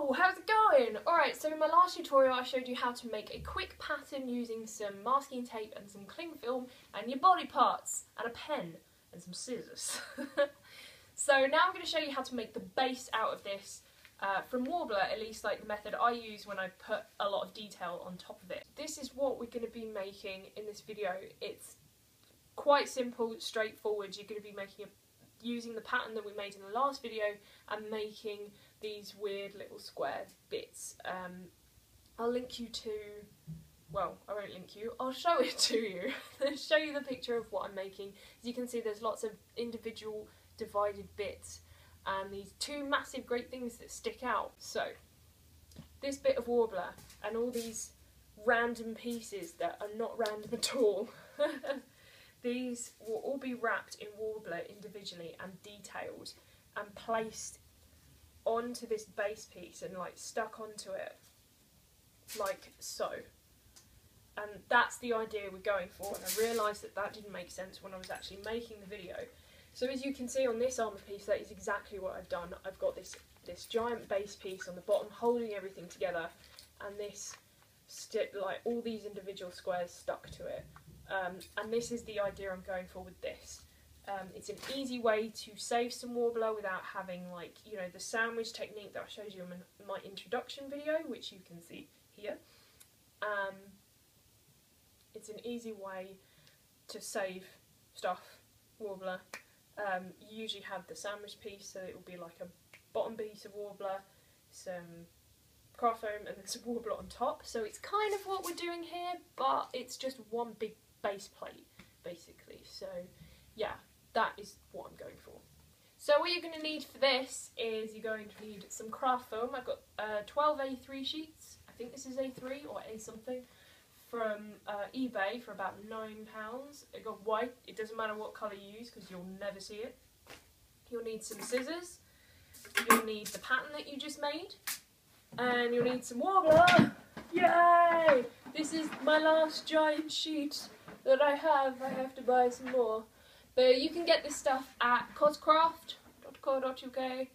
Yo, how's it going? Alright, so in my last tutorial I showed you how to make a quick pattern using some masking tape and some cling film and your body parts and a pen and some scissors. So now I'm going to show you how to make the base out of this from Worbla, at least like the method I use when I put a lot of detail on top of it. This is what we're going to be making in this video. It's quite simple, straightforward. You're going to be using the pattern that we made in the last video and making these weird little square bits. I'll link you to, well, I won't link you, I'll show it to you. Show you the picture of what I'm making. As you can see, there's lots of individual divided bits and these two massive great things that stick out. So this bit of Worbla and all these random pieces that are not random at all. These will all be wrapped in Worbla individually and detailed and placed onto this base piece and like stuck onto it like so. And that's the idea we're going for, and I realised that that didn't make sense when I was actually making the video. So as you can see on this armour piece, that is exactly what I've done. I've got this giant base piece on the bottom holding everything together, and this like all these individual squares stuck to it. And this is the idea I'm going for with this. It's an easy way to save some Worbla without having, like, you know, the sandwich technique that I showed you in my introduction video, which you can see here. It's an easy way to save stuff, Worbla. You usually have the sandwich piece, so it will be like a bottom piece of Worbla, some craft foam, and then some Worbla on top. So it's kind of what we're doing here, but it's just one big base plate, basically. So yeah, that is what I'm going for. So what you're going to need for this is you're going to need some craft foam. I've got 12 A3 sheets, I think this is A3 or A something, from eBay for about £9. It got white, it doesn't matter what colour you use because you'll never see it. You'll need some scissors, you'll need the pattern that you just made, and you'll need some Worbla. Yay! This is my last giant sheet that I have to buy some more. But you can get this stuff at coscraft.co.uk.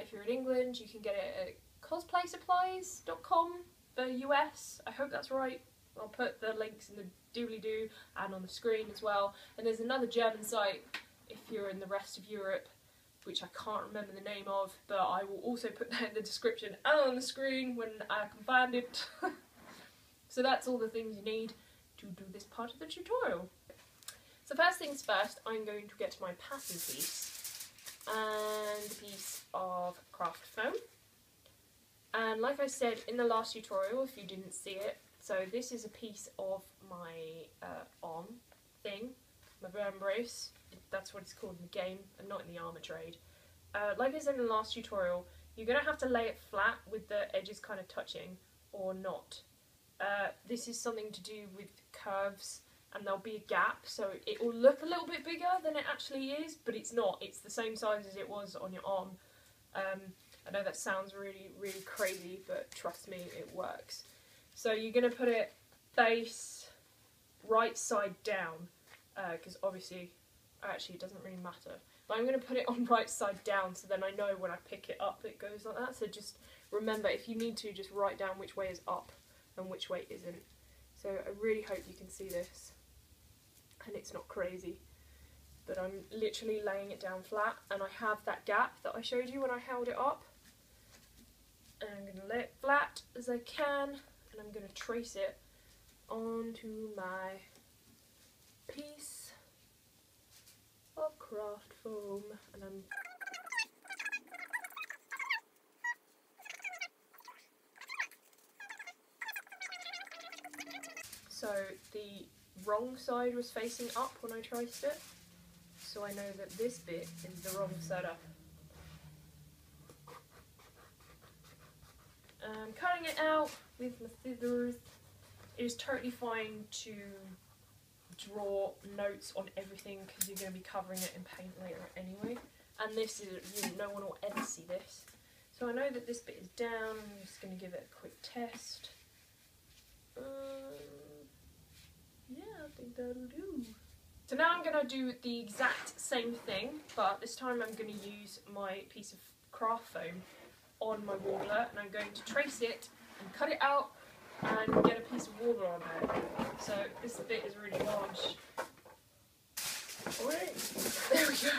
If you're in England, you can get it at cosplaysupplies.com for US. I hope that's right. I'll put the links in the doobly-doo and on the screen as well. And there's another German site if you're in the rest of Europe, which I can't remember the name of, but I will also put that in the description and on the screen when I can find it. So that's all the things you need to do this part of the tutorial. So first things first, I'm going to get my pattern piece and a piece of craft foam. And like I said in the last tutorial, if you didn't see it, so this is a piece of my arm thing, my burn brace. That's what it's called in the game and not in the armour trade. Like I said in the last tutorial, you're going to have to lay it flat with the edges kind of touching or not. This is something to do with curves, and there'll be a gap, so it will look a little bit bigger than it actually is, but it's not. It's the same size as it was on your arm. I know that sounds really, really crazy, but trust me, it works. So you're going to put it base right side down, because obviously, actually it doesn't really matter. But I'm going to put it on right side down, so then I know when I pick it up it goes like that. So just remember, if you need to, just write down which way is up and which way isn't. So I really hope you can see this and it's not crazy, but I'm literally laying it down flat, and I have that gap that I showed you when I held it up, and I'm going to lay it flat as I can, and I'm going to trace it onto my piece of craft foam, and so the wrong side was facing up when I traced it, so I know that this bit is the wrong side up. I'm cutting it out with my scissors. It is totally fine to draw notes on everything because you're going to be covering it in paint later anyway, and this is, no one will ever see this. So I know that this bit is down. I'm just going to give it a quick test. Yeah, I think that'll do. So now I'm going to do the exact same thing, but this time I'm going to use my piece of craft foam on my Worbla, and I'm going to trace it and cut it out and get a piece of Worbla on there. So this bit is really large. There we go.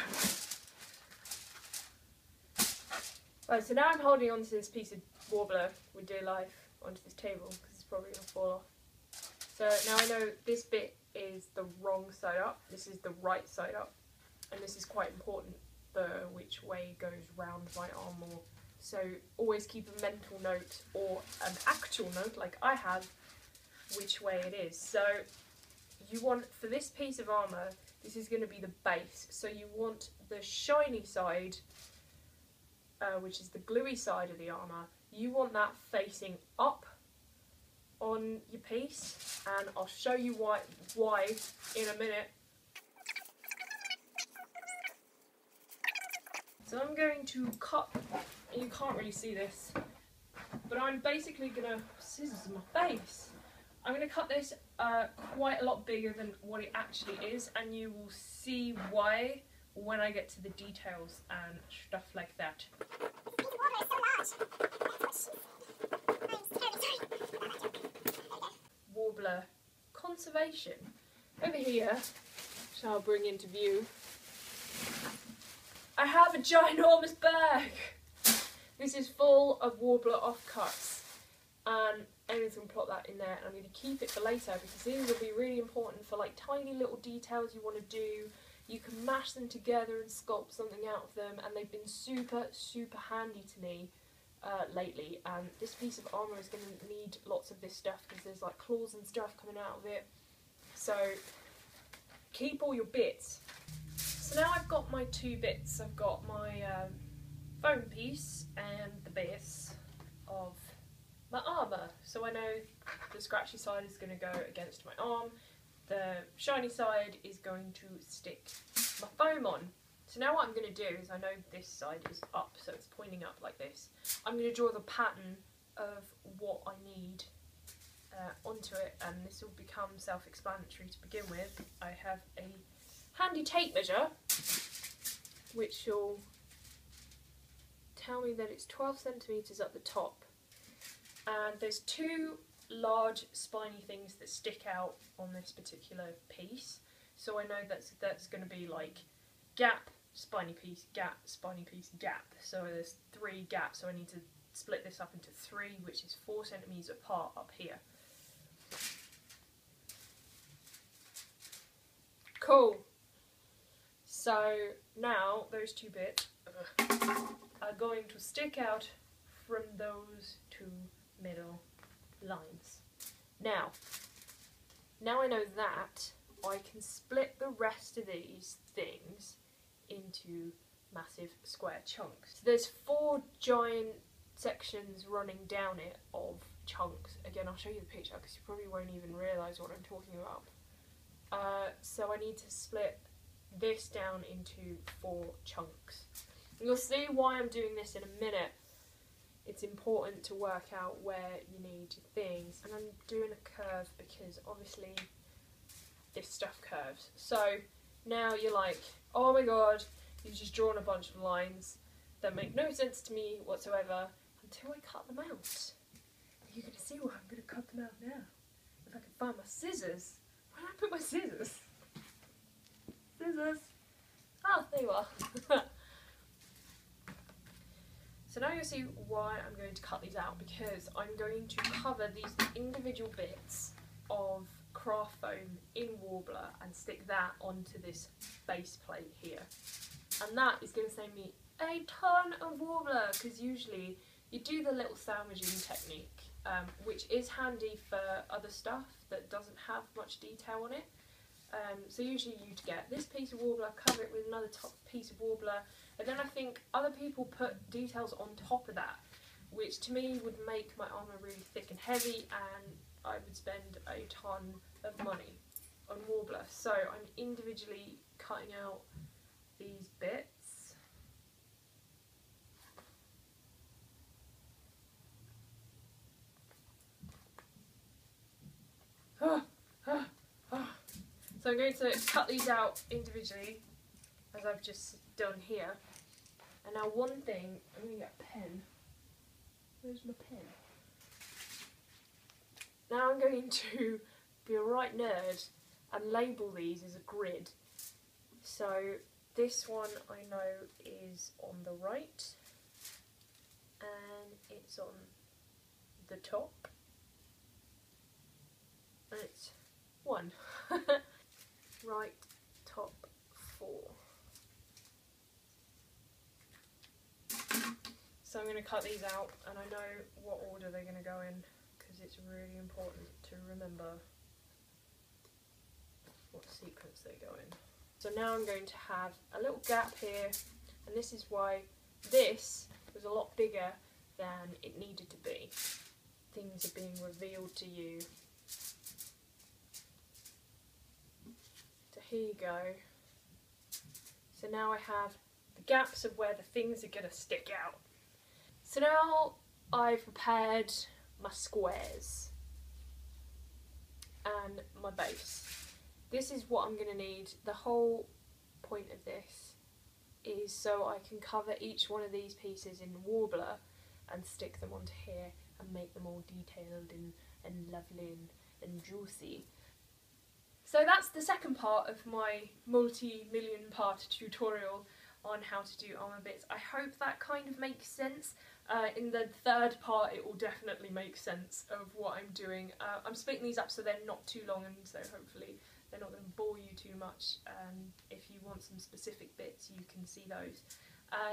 Right, so now I'm holding onto this piece of Worbla with dear life onto this table because it's probably going to fall off. So now I know this bit is the wrong side up, this is the right side up, and this is quite important for which way goes round my armour. So always keep a mental note or an actual note like I have which way it is. So you want, for this piece of armour, this is going to be the base, so you want the shiny side, which is the gluey side of the armour, you want that facing up on your piece, and I'll show you why in a minute. So I'm going to cut, and you can't really see this, but I'm basically going to, scissors in my face, I'm going to cut this quite a lot bigger than what it actually is, and you will see why when I get to the details and stuff like that. Worbla conservation. Over here, which I'll bring into view, I have a ginormous bag. This is full of Worbla offcuts, and Amy's going to plot that in there, and I'm going to keep it for later because these will be really important for like tiny little details you want to do. You can mash them together and sculpt something out of them, and they've been super handy to me lately. And this piece of armour is going to need lots of this stuff because there's like claws and stuff coming out of it. So keep all your bits. So now I've got my two bits. I've got my foam piece and the base of my armour. So I know the scratchy side is going to go against my arm. The shiny side is going to stick my foam on. So now what I'm going to do is, I know this side is up, so it's pointing up like this. I'm going to draw the pattern of what I need onto it, and this will become self-explanatory to begin with. I have a handy tape measure, which will tell me that it's 12 centimetres at the top. And there's two large spiny things that stick out on this particular piece, so I know that's going to be like gap, spiny piece, gap, spiny piece, gap. So there's 3 gaps, so I need to split this up into 3, which is 4 centimetres apart up here. Cool. So now those two bits are going to stick out from those two middle lines. Now I know that, I can split the rest of these things into massive square chunks. So there's 4 giant sections running down it of chunks. Again, I'll show you the picture because you probably won't even realise what I'm talking about. So I need to split this down into 4 chunks. You'll see why I'm doing this in a minute. It's important to work out where you need things, and I'm doing a curve because obviously this stuff curves. So now you're like, oh my god, you've just drawn a bunch of lines that make no sense to me whatsoever until I cut them out. You're going to see why I'm going to cut them out now. If I can find my scissors. Where did I put my scissors? Scissors. Ah, there you are. So now you'll see why I'm going to cut these out, because I'm going to cover these individual bits of craft foam in Worbla and stick that onto this base plate here. And that is going to save me a ton of Worbla, because usually you do the little sandwiching technique, which is handy for other stuff that doesn't have much detail on it. So usually you'd get this piece of Worbla, cover it with another piece of Worbla, and then I think other people put details on top of that, which to me would make my armour really thick and heavy, and I would spend a ton of money on Worbla. So I'm individually cutting out these bits. So I'm going to cut these out individually, as I've just done here. And now one thing, I'm going to get a pen, Where's my pen? Now I'm going to be a right nerd and label these as a grid. So this one I know is on the right, and it's on the top, and it's 1. Right, top, 4. So I'm going to cut these out, and I know what order they're going to go in, because it's really important to remember what sequence they go in. So now I'm going to have a little gap here, and this is why this was a lot bigger than it needed to be. Things are being revealed to you. So here you go. So now I have the gaps of where the things are going to stick out. So now I've prepared my squares and my base. This is what I'm going to need. The whole point of this is so I can cover each one of these pieces in Worbla and stick them onto here and make them all detailed and lovely and juicy. So that's the second part of my multi-million part tutorial on how to do armour bits. I hope that kind of makes sense. In the third part it will definitely make sense of what I'm doing. I'm splitting these up so they're not too long, and so hopefully they're not going to bore you too much. If you want some specific bits you can see those.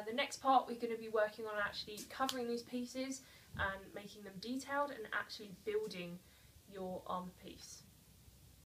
The next part we're going to be working on actually covering these pieces and making them detailed and actually building your armour piece.